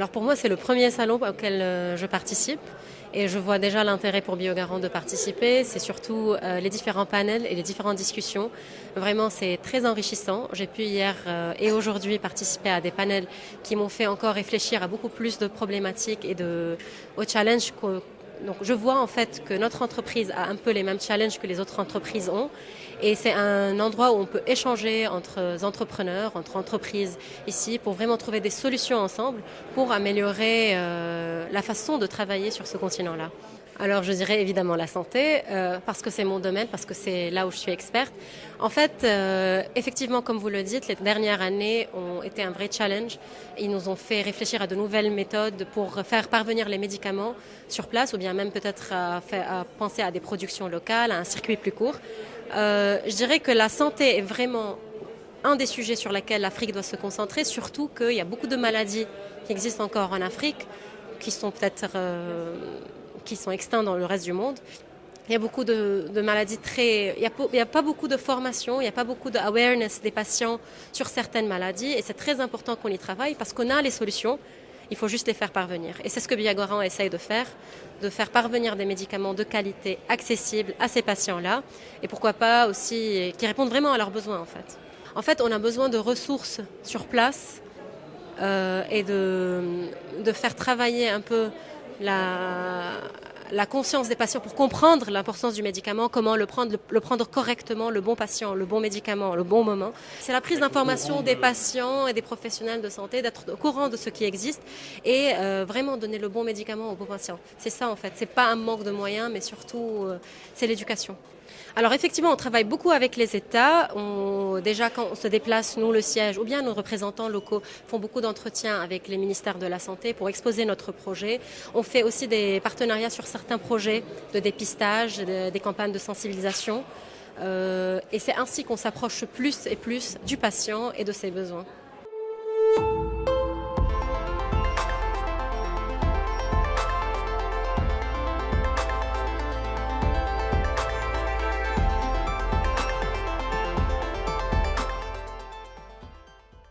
Alors pour moi, c'est le premier salon auquel je participe et je vois déjà l'intérêt pour Biogarant de participer. C'est surtout les différents panels et les différentes discussions. Vraiment, c'est très enrichissant. J'ai pu hier et aujourd'hui participer à des panels qui m'ont fait encore réfléchir à beaucoup plus de problématiques et aux challenges donc je vois en fait que notre entreprise a un peu les mêmes challenges que les autres entreprises ont et c'est un endroit où on peut échanger entre entrepreneurs, entre entreprises ici pour vraiment trouver des solutions ensemble pour améliorer la façon de travailler sur ce continent-là. Alors je dirais évidemment la santé, parce que c'est mon domaine, parce que c'est là où je suis experte. En fait, effectivement, comme vous le dites, les dernières années ont été un vrai challenge. Ils nous ont fait réfléchir à de nouvelles méthodes pour faire parvenir les médicaments sur place, ou bien même peut-être à penser à des productions locales, à un circuit plus court. Je dirais que la santé est vraiment un des sujets sur lesquels l'Afrique doit se concentrer, surtout qu'il y a beaucoup de maladies qui existent encore en Afrique, qui sont peut-être qui sont extincts dans le reste du monde. Il y a beaucoup de maladies il n'y a pas beaucoup de formation, il n'y a pas beaucoup d'awareness des patients sur certaines maladies et c'est très important qu'on y travaille parce qu'on a les solutions, il faut juste les faire parvenir. Et c'est ce que Biogarant essaye de faire parvenir des médicaments de qualité accessibles à ces patients-là et pourquoi pas aussi qui répondent vraiment à leurs besoins en fait. En fait, on a besoin de ressources sur place et de faire travailler un peu la conscience des patients pour comprendre l'importance du médicament, comment le prendre correctement, le bon patient, le bon médicament, le bon moment. C'est la prise d'information des patients et des professionnels de santé, d'être au courant de ce qui existe et vraiment donner le bon médicament au bon patient. C'est ça en fait, c'est pas un manque de moyens, mais surtout c'est l'éducation. Alors effectivement, on travaille beaucoup avec les États. Déjà, quand on se déplace, nous, le siège, ou bien nos représentants locaux font beaucoup d'entretiens avec les ministères de la Santé pour exposer notre projet. On fait aussi des partenariats sur certains projets de dépistage, des campagnes de sensibilisation. Et c'est ainsi qu'on s'approche plus et plus du patient et de ses besoins.